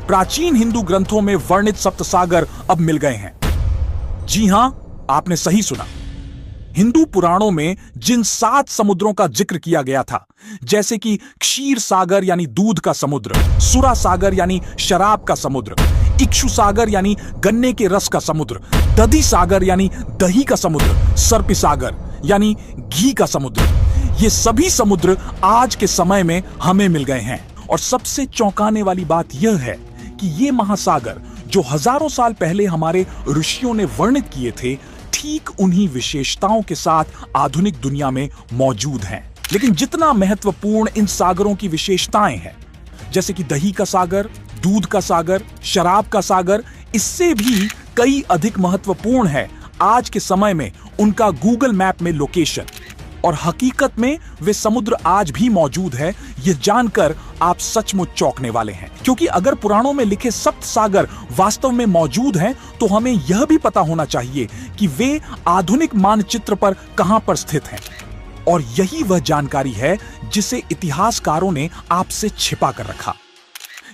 प्राचीन हिंदू ग्रंथों में वर्णित सप्तसागर अब मिल गए हैं। जी हां, आपने सही सुना। हिंदू पुराणों में जिन 7 समुद्रों का जिक्र किया गया था, जैसे कि क्षीर सागर यानी दूध का समुद्र, सुरा सागर यानी शराब का समुद्र, इक्षु सागर यानी गन्ने के रस का समुद्र, दधि सागर यानी दही का समुद्र, सर्पी सागर यानी घी का समुद्र, ये सभी समुद्र आज के समय में हमें मिल गए हैं। और सबसे चौंकाने वाली बात यह है कि ये महासागर जो हजारों साल पहले हमारे ऋषियों ने वर्णित किए थे, ठीक उन्हीं विशेषताओं के साथ आधुनिक दुनिया में मौजूद हैं। लेकिन जितना महत्वपूर्ण इन सागरों की विशेषताएं हैं, जैसे कि दही का सागर, दूध का सागर, शराब का सागर, इससे भी कई अधिक महत्वपूर्ण है आज के समय में उनका गूगल मैप में लोकेशन। और हकीकत में वे समुद्र आज भी मौजूद है, यह जानकर आप सचमुच चौंकने वाले हैं। क्योंकि अगर पुराणों में लिखे सप्त सागर वास्तव में मौजूद हैं, तो हमें यह भी पता होना चाहिए कि वे आधुनिक मानचित्र पर कहां पर स्थित हैं। और यही वह जानकारी है जिसे इतिहासकारों ने आपसे छिपा कर रखा।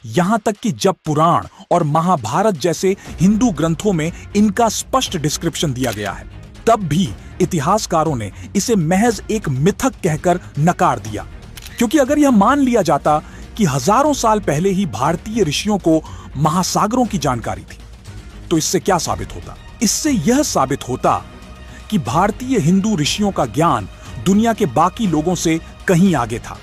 यहां तक कि जब पुराण और महाभारत जैसे हिंदू ग्रंथों में इनका स्पष्ट डिस्क्रिप्शन दिया गया है, तब भी इतिहासकारों ने इसे महज एक मिथक कहकर नकार दिया। क्योंकि अगर यह मान लिया जाता कि हजारों साल पहले ही भारतीय ऋषियों को महासागरों की जानकारी थी, तो इससे क्या साबित होता? इससे यह साबित होता कि भारतीय हिंदू ऋषियों का ज्ञान दुनिया के बाकी लोगों से कहीं आगे था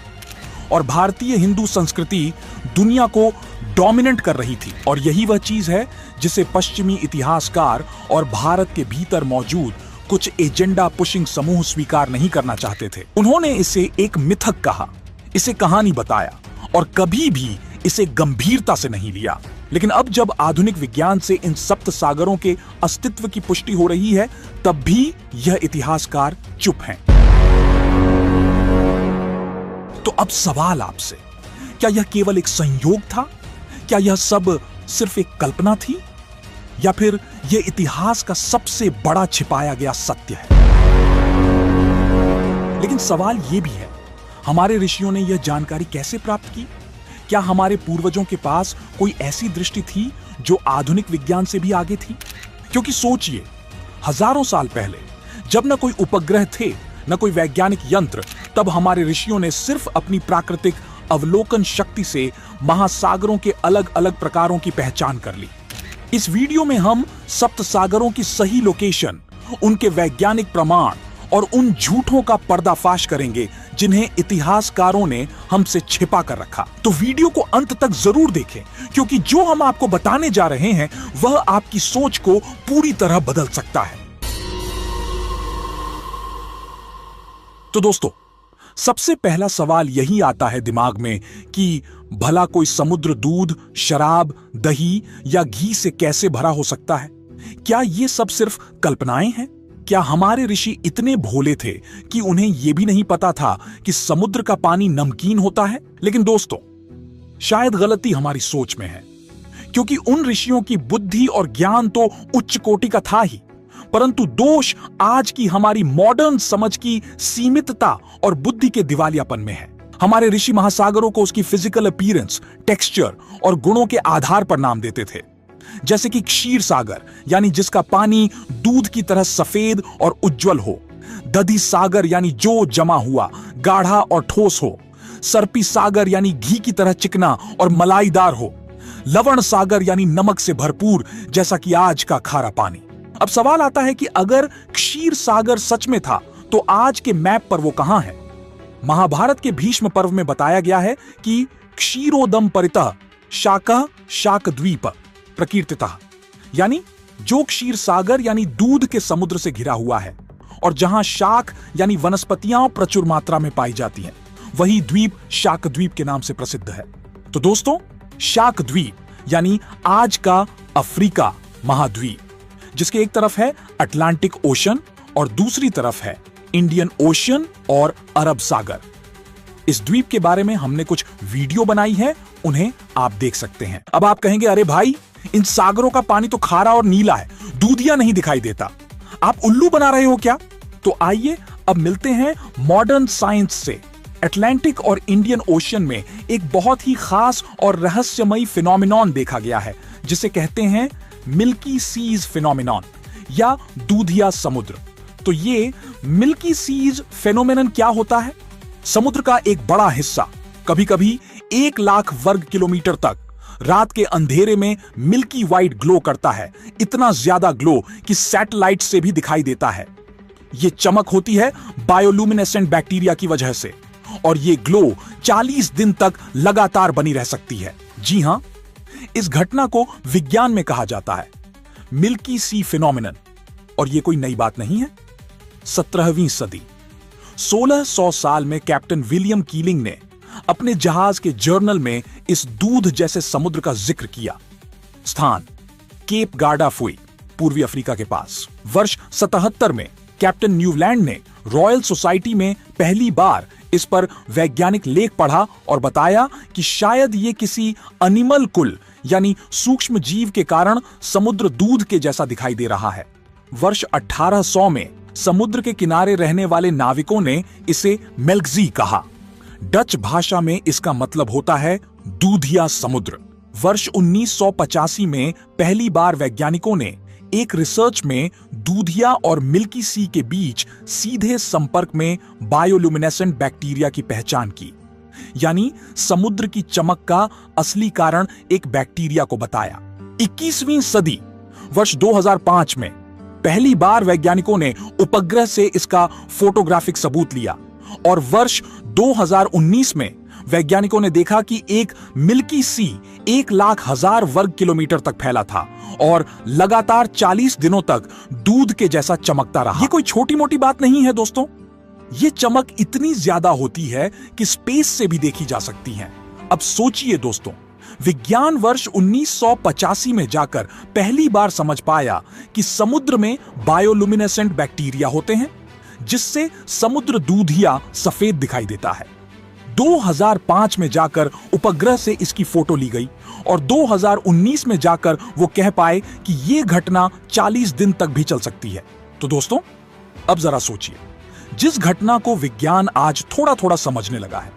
और भारतीय हिंदू संस्कृति दुनिया को डोमिनेट कर रही थी। और यही वह चीज है जिसे पश्चिमी इतिहासकार और भारत के भीतर मौजूद कुछ एजेंडा पुशिंग समूह स्वीकार नहीं करना चाहते थे। उन्होंने इसे एक मिथक कहा, इसे कहानी बताया और कभी भी इसे गंभीरता से नहीं लिया। लेकिन अब जब आधुनिक विज्ञान से इन सप्त सागरों के अस्तित्व की पुष्टि हो रही है, तब भी यह इतिहासकार चुप हैं। तो अब सवाल आपसे, क्या यह केवल एक संयोग था? क्या यह सब सिर्फ एक कल्पना थी? या फिर यह इतिहास का सबसे बड़ा छिपाया गया सत्य है? लेकिन सवाल यह भी है, हमारे ऋषियों ने यह जानकारी कैसे प्राप्त की? क्या हमारे पूर्वजों के पास कोई ऐसी दृष्टि थी जो आधुनिक विज्ञान से भी आगे थी? क्योंकि सोचिए, हजारों साल पहले जब न कोई उपग्रह थे, न कोई वैज्ञानिक यंत्र, तब हमारे ऋषियों ने सिर्फ अपनी प्राकृतिक अवलोकन शक्ति से महासागरों के अलग अलग प्रकारों की पहचान कर ली। इस वीडियो में हम सप्त सागरों की सही लोकेशन, उनके वैज्ञानिक प्रमाण और उन झूठों का पर्दाफाश करेंगे जिन्हें इतिहासकारों ने हमसे छिपा कर रखा। तो वीडियो को अंत तक जरूर देखें, क्योंकि जो हम आपको बताने जा रहे हैं वह आपकी सोच को पूरी तरह बदल सकता है। तो दोस्तों, सबसे पहला सवाल यही आता है दिमाग में कि भला कोई समुद्र दूध, शराब, दही या घी से कैसे भरा हो सकता है? क्या ये सब सिर्फ कल्पनाएं हैं? क्या हमारे ऋषि इतने भोले थे कि उन्हें यह भी नहीं पता था कि समुद्र का पानी नमकीन होता है? लेकिन दोस्तों, शायद गलती हमारी सोच में है, क्योंकि उन ऋषियों की बुद्धि और ज्ञान तो उच्च कोटि का था ही, परंतु दोष आज की हमारी मॉडर्न समझ की सीमितता और बुद्धि के दिवालियापन में है। हमारे ऋषि महासागरों को उसकी फिजिकल अपीयरेंस, टेक्सचर और गुणों के आधार पर नाम देते थे। जैसे कि क्षीर सागर यानी जिसका पानी दूध की तरह सफेद और उज्जवल हो, दधि सागर यानी जो जमा हुआ, गाढ़ा और ठोस हो, सर्पी सागर यानी घी की तरह चिकना और मलाईदार हो, लवण सागर यानी नमक से भरपूर जैसा कि आज का खारा पानी। अब सवाल आता है कि अगर क्षीर सागर सच में था, तो आज के मैप पर वो कहां है? महाभारत के भीष्म पर्व में बताया गया है कि क्षीरोदम परितः शाकः शाकद्वीप प्रकीर्तितः, यानी जो क्षीर सागर यानी दूध के समुद्र से घिरा हुआ है और जहां शाक यानी वनस्पतियां प्रचुर मात्रा में पाई जाती हैं, वही द्वीप शाकद्वीप के नाम से प्रसिद्ध है। तो दोस्तों, शाकद्वीप यानी आज का अफ्रीका महाद्वीप, जिसके एक तरफ है अटलांटिक ओशन और दूसरी तरफ है इंडियन ओशन और अरब सागर। इस द्वीप के बारे में हमने कुछ वीडियो बनाई है, उन्हें आप देख सकते हैं। अब आप कहेंगे, अरे भाई, इन सागरों का पानी तो खारा और नीला है, दूधिया नहीं दिखाई देता, आप उल्लू बना रहे हो क्या? तो आइए अब मिलते हैं मॉडर्न साइंस से अटलांटिक और इंडियन ओशन में एक बहुत ही खास और रहस्यमयी फिनोमिनॉन देखा गया है जिसे कहते हैं मिल्की सीज फिनोमिनॉन या दूधिया समुद्र। तो ये मिल्की सीज फेनोमेनन क्या होता है? समुद्र का एक बड़ा हिस्सा कभी कभी 1 लाख वर्ग किलोमीटर तक रात के अंधेरे में मिल्की वाइट ग्लो करता है, इतना ज्यादा ग्लो कि सैटेलाइट से भी दिखाई देता है। यह चमक होती है बायोलुमिनेसेंट बैक्टीरिया की वजह से और यह ग्लो 40 दिन तक लगातार बनी रह सकती है। जी हां, इस घटना को विज्ञान में कहा जाता है मिल्की सी फिनोमिनन और यह कोई नई बात नहीं है। 17वीं सदी 1600 साल में कैप्टन विलियम कीलिंग ने अपने जहाज के जर्नल में इस दूध जैसे समुद्र का जिक्र किया। स्थान केप गार्डाफुई, पूर्वी अफ्रीका के पास। वर्ष 77 में कैप्टन न्यूलैंड ने रॉयल सोसाइटी में पहली बार इस पर वैज्ञानिक लेख पढ़ा और बताया कि शायद ये किसी एनिमल कुल यानी सूक्ष्म जीव के कारण समुद्र दूध के जैसा दिखाई दे रहा है। वर्ष 1800 में समुद्र के किनारे रहने वाले नाविकों ने इसे मेल्कजी कहा। डच भाषा में इसका मतलब होता है दूधिया समुद्र। वर्ष 1985 में पहली बार वैज्ञानिकों ने एक रिसर्च में दूधिया और मिल्की सी के बीच सीधे संपर्क में बायोलुमिनेसेंट बैक्टीरिया की पहचान की, यानी समुद्र की चमक का असली कारण एक बैक्टीरिया को बताया। 21वीं सदी वर्ष 2005 में पहली बार वैज्ञानिकों ने उपग्रह से इसका फोटोग्राफिक सबूत लिया और वर्ष 2019 में वैज्ञानिकों ने देखा कि एक मिल्की सी 1,00,000 वर्ग किलोमीटर तक फैला था और लगातार 40 दिनों तक दूध के जैसा चमकता रहा। ये कोई छोटी मोटी बात नहीं है दोस्तों, ये चमक इतनी ज्यादा होती है कि स्पेस से भी देखी जा सकती है। अब सोचिए दोस्तों, विज्ञान वर्ष 1985 में जाकर पहली बार समझ पाया कि समुद्र में बायोलुमिनेसेंट बैक्टीरिया होते हैं जिससे समुद्र दूधिया सफेद दिखाई देता है। 2005 में जाकर उपग्रह से इसकी फोटो ली गई और 2019 में जाकर वो कह पाए कि यह घटना 40 दिन तक भी चल सकती है। तो दोस्तों, अब जरा सोचिए, जिस घटना को विज्ञान आज थोड़ा थोड़ा समझने लगा है,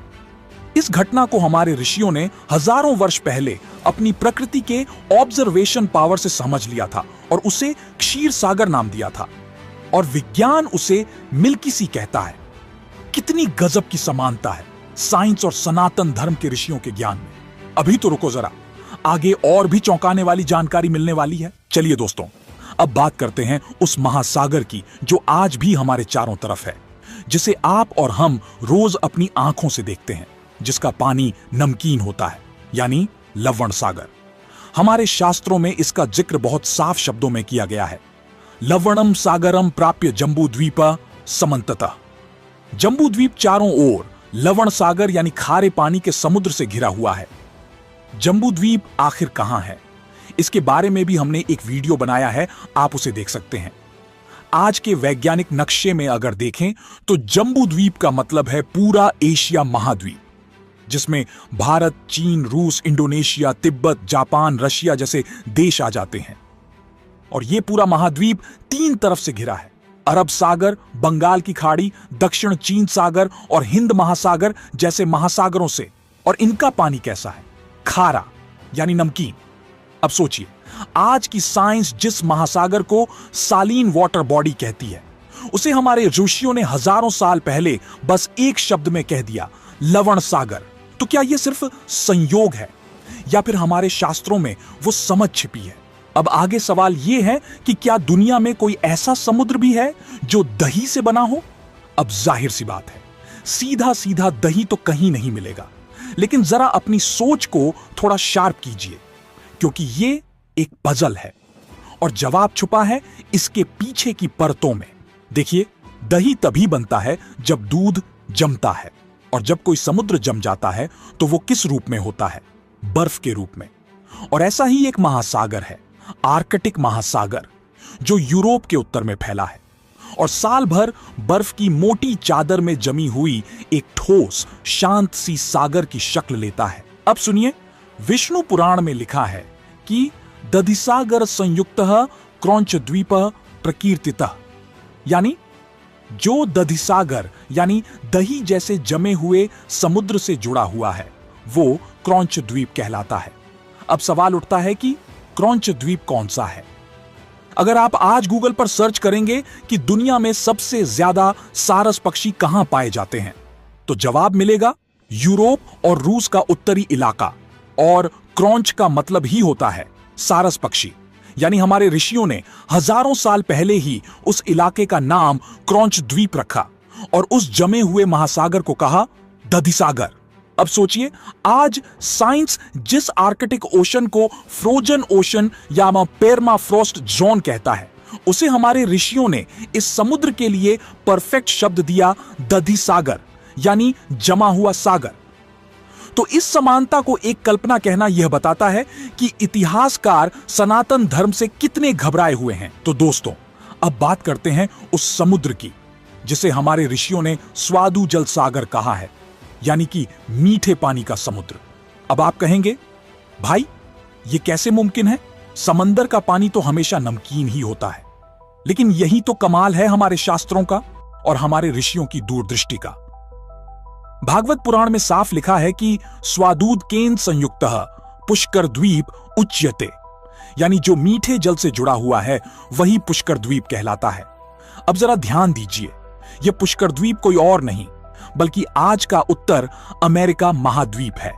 इस घटना को हमारे ऋषियों ने हजारों वर्ष पहले अपनी प्रकृति के ऑब्जर्वेशन पावर से समझ लिया था और उसे क्षीर सागर नाम दिया था और विज्ञान उसे मिल्की सी कहता है। कितनी गजब की समानता है साइंस और सनातन धर्म के ऋषियों के ज्ञान में। अभी तो रुको जरा, आगे और भी चौंकाने वाली जानकारी मिलने वाली है। चलिए दोस्तों, अब बात करते हैं उस महासागर की जो आज भी हमारे चारों तरफ है, जिसे आप और हम रोज अपनी आंखों से देखते हैं, जिसका पानी नमकीन होता है, यानी लवण सागर। हमारे शास्त्रों में इसका जिक्र बहुत साफ शब्दों में किया गया है। लवणम सागरम प्राप्य जम्बूद्वीप समन्ततः। जम्बूद्वीप चारों ओर लवण सागर यानी खारे पानी के समुद्र से घिरा हुआ है। जम्बूद्वीप आखिर कहां है, इसके बारे में भी हमने एक वीडियो बनाया है, आप उसे देख सकते हैं। आज के वैज्ञानिक नक्शे में अगर देखें तो जम्बूद्वीप का मतलब है पूरा एशिया महाद्वीप, जिसमें भारत, चीन, रूस, इंडोनेशिया, तिब्बत, जापान, रशिया जैसे देश आ जाते हैं। और यह पूरा महाद्वीप 3 तरफ से घिरा है, अरब सागर, बंगाल की खाड़ी, दक्षिण चीन सागर और हिंद महासागर जैसे महासागरों से। और इनका पानी कैसा है? खारा यानी नमकीन। अब सोचिए, आज की साइंस जिस महासागर को सालीन वाटर बॉडी कहती है, उसे हमारे ऋषियों ने हजारों साल पहले बस एक शब्द में कह दिया, लवण सागर। तो क्या यह सिर्फ संयोग है या फिर हमारे शास्त्रों में वो समझ छिपी है? अब आगे सवाल यह है कि क्या दुनिया में कोई ऐसा समुद्र भी है जो दही से बना हो? अब जाहिर सी बात है, सीधा सीधा दही तो कहीं नहीं मिलेगा, लेकिन जरा अपनी सोच को थोड़ा शार्प कीजिए, क्योंकि ये एक पजल है और जवाब छुपा है इसके पीछे की परतों में। देखिए, दही तभी बनता है जब दूध जमता है, और जब कोई समुद्र जम जाता है तो वो किस रूप में होता है? बर्फ के रूप में। और ऐसा ही एक महासागर है, आर्कटिक महासागर, जो यूरोप के उत्तर में फैला है और साल भर बर्फ की मोटी चादर में जमी हुई एक ठोस शांत सी सागर की शक्ल लेता है। अब सुनिए, विष्णु पुराण में लिखा है कि दधिसागर संयुक्तः क्रौंच द्वीप प्रकीर्तितः, यानी जो दधिसागर यानी दही जैसे जमे हुए समुद्र से जुड़ा हुआ है वो क्रौंच द्वीप कहलाता है। अब सवाल उठता है कि क्रौंच द्वीप कौन सा है? अगर आप आज गूगल पर सर्च करेंगे कि दुनिया में सबसे ज्यादा सारस पक्षी कहां पाए जाते हैं, तो जवाब मिलेगा यूरोप और रूस का उत्तरी इलाका। और क्रौंच का मतलब ही होता है सारस पक्षी, यानी हमारे ऋषियों ने हजारों साल पहले ही उस इलाके का नाम क्रौंच द्वीप रखा और उस जमे हुए महासागर को कहा दधिसागर। अब सोचिए, आज साइंस जिस आर्कटिक ओशन को फ्रोजन ओशन या पेरमाफ्रॉस्ट जोन कहता है, उसे हमारे ऋषियों ने इस समुद्र के लिए परफेक्ट शब्द दिया दधिसागर, यानी जमा हुआ सागर। तो इस समानता को एक कल्पना कहना यह बताता है कि इतिहासकार सनातन धर्म से कितने घबराए हुए हैं। तो दोस्तों, अब बात करते हैं उस समुद्र की जिसे हमारे ऋषियों ने स्वादु जल सागर कहा है, यानी कि मीठे पानी का समुद्र। अब आप कहेंगे, भाई ये कैसे मुमकिन है? समंदर का पानी तो हमेशा नमकीन ही होता है। लेकिन यही तो कमाल है हमारे शास्त्रों का और हमारे ऋषियों की दूरदृष्टि का। भागवत पुराण में साफ लिखा है कि स्वादुद केन संयुक्तः पुष्कर द्वीप उच्यते, यानी जो मीठे जल से जुड़ा हुआ है वही पुष्कर द्वीप कहलाता है। अब जरा ध्यान दीजिए, यह पुष्कर द्वीप कोई और नहीं बल्कि आज का उत्तर अमेरिका महाद्वीप है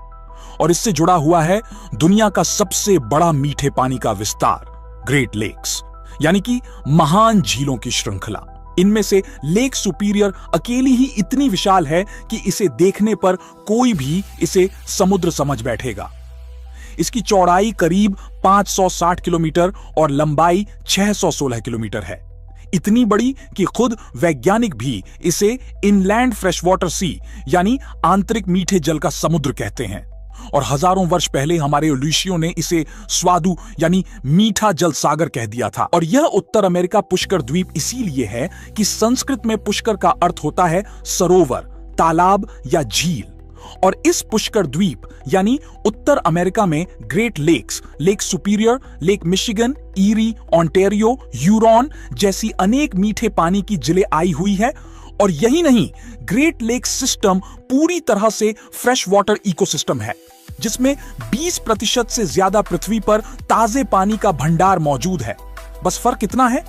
और इससे जुड़ा हुआ है दुनिया का सबसे बड़ा मीठे पानी का विस्तार ग्रेट लेक्स, यानी कि महान झीलों की श्रृंखला। इनमें से लेक सुपीरियर अकेली ही इतनी विशाल है कि इसे देखने पर कोई भी इसे समुद्र समझ बैठेगा। इसकी चौड़ाई करीब 560 किलोमीटर और लंबाई 616 किलोमीटर है। इतनी बड़ी कि खुद वैज्ञानिक भी इसे इनलैंड फ्रेश वाटर सी, यानी आंतरिक मीठे जल का समुद्र कहते हैं। और हजारों वर्ष पहले हमारे ऋषियों ने इसे स्वादु यानी मीठा जल सागर कह दिया था। और यह उत्तर अमेरिका पुष्कर द्वीप इसीलिए है कि संस्कृत में पुष्कर का अर्थ होता है सरोवर, तालाब या झील। और इस पुष्कर द्वीप यानी उत्तर अमेरिका में great lakes, lake superior, lake Michigan, Erie, Ontario, Huron जैसी अनेक मीठे पानी की जिले आई हुई है। और यही नहीं, ग्रेट लेक सिस्टम पूरी तरह से फ्रेश वाटर इकोसिस्टम है जिसमें 20% से ज्यादा पृथ्वी पर ताजे पानी का भंडार मौजूद है। बस फर्क इतना है,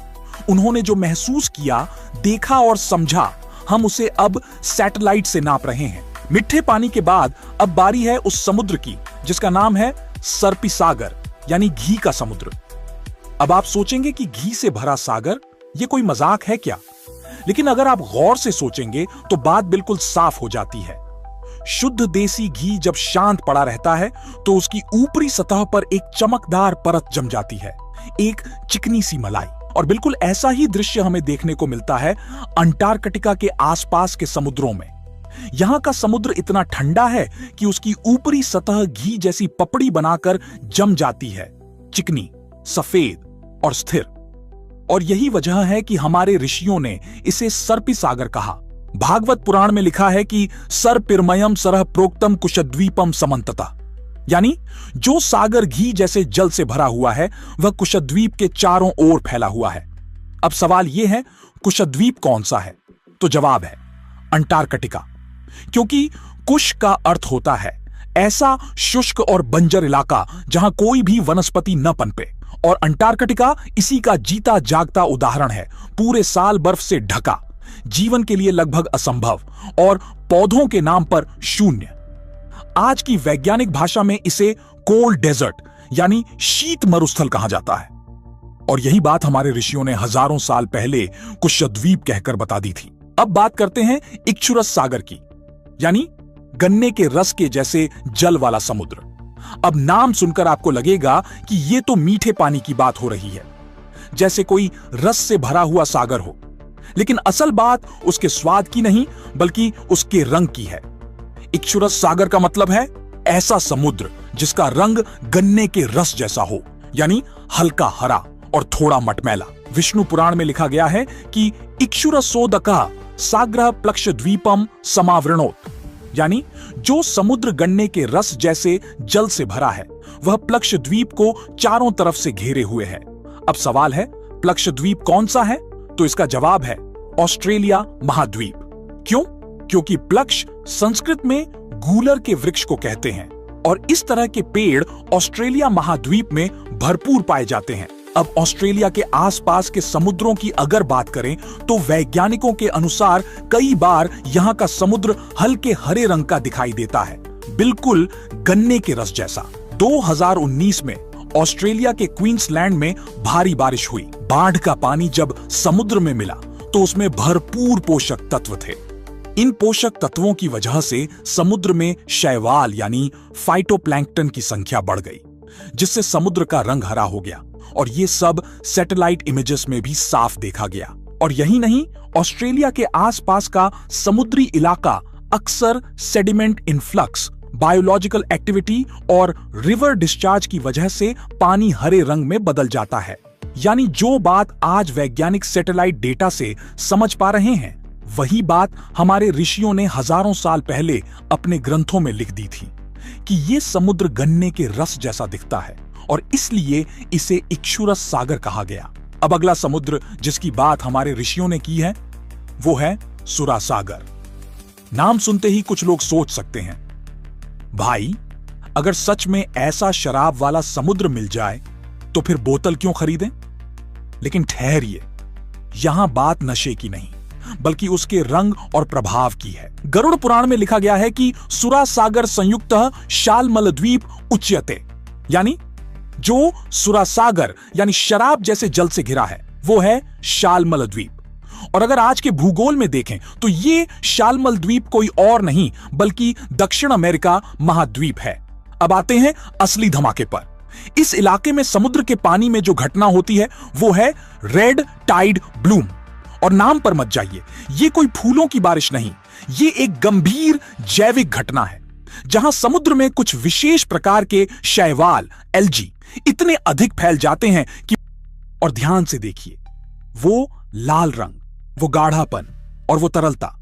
उन्होंने जो महसूस किया, देखा और समझा, हम उसे अब सैटेलाइट से नाप रहे हैं। मीठे पानी के बाद अब बारी है उस समुद्र की जिसका नाम है सर्पिसागर, यानी घी का समुद्र। अब आप सोचेंगे कि घी से भरा सागर, यह कोई मजाक है क्या? लेकिन अगर आप गौर से सोचेंगे तो बात बिल्कुल साफ हो जाती है। शुद्ध देसी घी जब शांत पड़ा रहता है तो उसकी ऊपरी सतह पर एक चमकदार परत जम जाती है, एक चिकनी सी मलाई। और बिल्कुल ऐसा ही दृश्य हमें देखने को मिलता है अंटार्कटिका के आसपास के समुद्रों में। यहां का समुद्र इतना ठंडा है कि उसकी ऊपरी सतह घी जैसी पपड़ी बनाकर जम जाती है, चिकनी, सफेद और स्थिर। और यही वजह है कि हमारे ऋषियों ने इसे सर्पिसागर कहा। भागवत पुराण में लिखा है कि सर्पिर्मयम सरह प्रोक्तम कुशद्वीपम समन्ततः, यानी जो सागर घी जैसे जल से भरा हुआ है वह कुशद्वीप के चारों ओर फैला हुआ है। अब सवाल यह है, कुशद्वीप कौन सा है? तो जवाब है अंटार्कटिका, क्योंकि कुश का अर्थ होता है ऐसा शुष्क और बंजर इलाका जहां कोई भी वनस्पति न पनपे। और अंटार्कटिका इसी का जीता जागता उदाहरण है। पूरे साल बर्फ से ढका, जीवन के लिए लगभग असंभव और पौधों के नाम पर शून्य। आज की वैज्ञानिक भाषा में इसे कोल्ड डेजर्ट यानी शीत मरुस्थल कहा जाता है। और यही बात हमारे ऋषियों ने हजारों साल पहले कुशद्वीप कहकर बता दी थी। अब बात करते हैं इक्षुरस सागर की, यानी गन्ने के रस के जैसे जल वाला समुद्र। अब नाम सुनकर आपको लगेगा कि यह तो मीठे पानी की बात हो रही है, जैसे कोई रस से भरा हुआ सागर हो। लेकिन असल बात उसके स्वाद की नहीं बल्कि उसके रंग की है। इक्षुरस सागर का मतलब है ऐसा समुद्र जिसका रंग गन्ने के रस जैसा हो, यानी हल्का हरा और थोड़ा मटमैला। विष्णु पुराण में लिखा गया है कि इक्षुरसोदका साग्रह प्लक्ष द्वीपम समावृणोत, यानी जो समुद्र गन्ने के रस जैसे जल से भरा है वह प्लक्ष द्वीप को चारों तरफ से घेरे हुए है। अब सवाल है, प्लक्ष द्वीप कौन सा है? तो इसका जवाब है ऑस्ट्रेलिया महाद्वीप। क्यों? क्योंकि प्लक्ष संस्कृत में गूलर के वृक्ष को कहते हैं और इस तरह के पेड़ ऑस्ट्रेलिया महाद्वीप में भरपूर पाए जाते हैं। अब ऑस्ट्रेलिया के आसपास के समुद्रों की अगर बात करें तो वैज्ञानिकों के अनुसार कई बार यहां का समुद्र हल्के हरे रंग का दिखाई देता है, बिल्कुल गन्ने के रस जैसा। 2019 में ऑस्ट्रेलिया के क्वींसलैंड में भारी बारिश हुई। बाढ़ का पानी जब समुद्र में मिला तो उसमें भरपूर पोषक तत्व थे। इन पोषक तत्वों की वजह से समुद्र में शैवाल यानी फाइटोप्लैंक्टन की संख्या बढ़ गई, जिससे समुद्र का रंग हरा हो गया और ये सब सैटेलाइट इमेजेस में भी साफ देखा गया। और यही नहीं, ऑस्ट्रेलिया के आसपास का समुद्री इलाका अक्सर सेडिमेंट इनफ्लक्स, बायोलॉजिकल एक्टिविटी और रिवर डिस्चार्ज की वजह से पानी हरे रंग में बदल जाता है। यानी जो बात आज वैज्ञानिक सैटेलाइट डेटा से समझ पा रहे हैं, वही बात हमारे ऋषियों ने हजारों साल पहले अपने ग्रंथों में लिख दी थी कि ये समुद्र गन्ने के रस जैसा दिखता है और इसलिए इसे इक्षुरस सागर कहा गया। अब अगला समुद्र जिसकी बात हमारे ऋषियों ने की है वो है सुरा सागर। नाम सुनते ही कुछ लोग सोच सकते हैं, भाई अगर सच में ऐसा शराब वाला समुद्र मिल जाए तो फिर बोतल क्यों खरीदें? लेकिन ठहरिए, यहां बात नशे की नहीं बल्कि उसके रंग और प्रभाव की है। गरुड़ पुराण में लिखा गया है कि सुरा सागर संयुक्तः शालमल द्वीप उच्यते, यानी जो सुरा सागर यानी शराब जैसे जल से घिरा है वो है शालमल द्वीप। और अगर आज के भूगोल में देखें तो ये शालमल द्वीप कोई और नहीं बल्कि दक्षिण अमेरिका महाद्वीप है। अब आते हैं असली धमाके पर। इस इलाके में समुद्र के पानी में जो घटना होती है वो है रेड टाइड ब्लूम। और नाम पर मत जाइए, ये कोई फूलों की बारिश नहीं, ये एक गंभीर जैविक घटना है जहां समुद्र में कुछ विशेष प्रकार के शैवाल एल्जी इतने अधिक फैल जाते हैं कि, और ध्यान से देखिए, वो लाल रंग, वो गाढ़ापन और वो तरलता,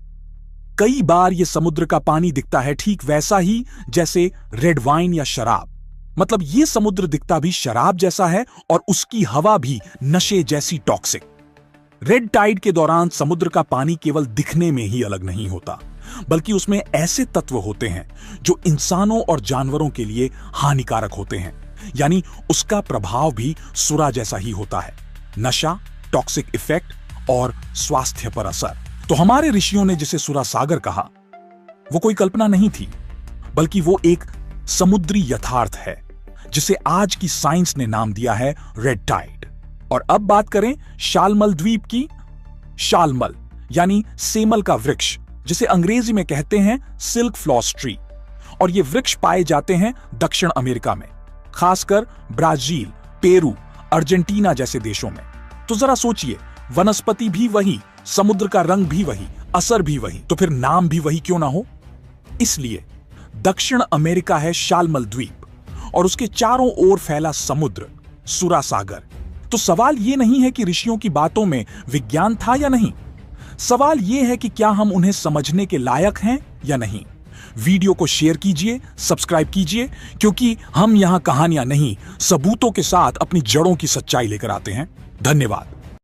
कई बार ये समुद्र का पानी दिखता है ठीक वैसा ही जैसे रेड वाइन या शराब। मतलब ये समुद्र दिखता भी शराब जैसा है और उसकी हवा भी नशे जैसी टॉक्सिक। रेड टाइड के दौरान समुद्र का पानी केवल दिखने में ही अलग नहीं होता बल्कि उसमें ऐसे तत्व होते हैं जो इंसानों और जानवरों के लिए हानिकारक होते हैं। यानी उसका प्रभाव भी सुरा जैसा ही होता है, नशा, टॉक्सिक इफेक्ट और स्वास्थ्य पर असर। तो हमारे ऋषियों ने जिसे सुरा सागर कहा वो कोई कल्पना नहीं थी बल्कि वो एक समुद्री यथार्थ है जिसे आज की साइंस ने नाम दिया है रेड टाइड। और अब बात करें शालमल द्वीप की। शालमल यानी सेमल का वृक्ष, जिसे अंग्रेजी में कहते हैं सिल्क फ्लॉस ट्री, और ये वृक्ष पाए जाते हैं दक्षिण अमेरिका में, खासकर ब्राजील, पेरू, अर्जेंटीना जैसे देशों में। तो जरा सोचिए, वनस्पति भी वही, समुद्र का रंग भी वही, असर भी वही, तो फिर नाम भी वही क्यों ना हो? इसलिए दक्षिण अमेरिका है शालमल द्वीप और उसके चारों ओर फैला समुद्र सुरा सागर। तो सवाल यह नहीं है कि ऋषियों की बातों में विज्ञान था या नहीं, सवाल यह है कि क्या हम उन्हें समझने के लायक हैं या नहीं। वीडियो को शेयर कीजिए, सब्सक्राइब कीजिए, क्योंकि हम यहां कहानियां नहीं सबूतों के साथ अपनी जड़ों की सच्चाई लेकर आते हैं। धन्यवाद।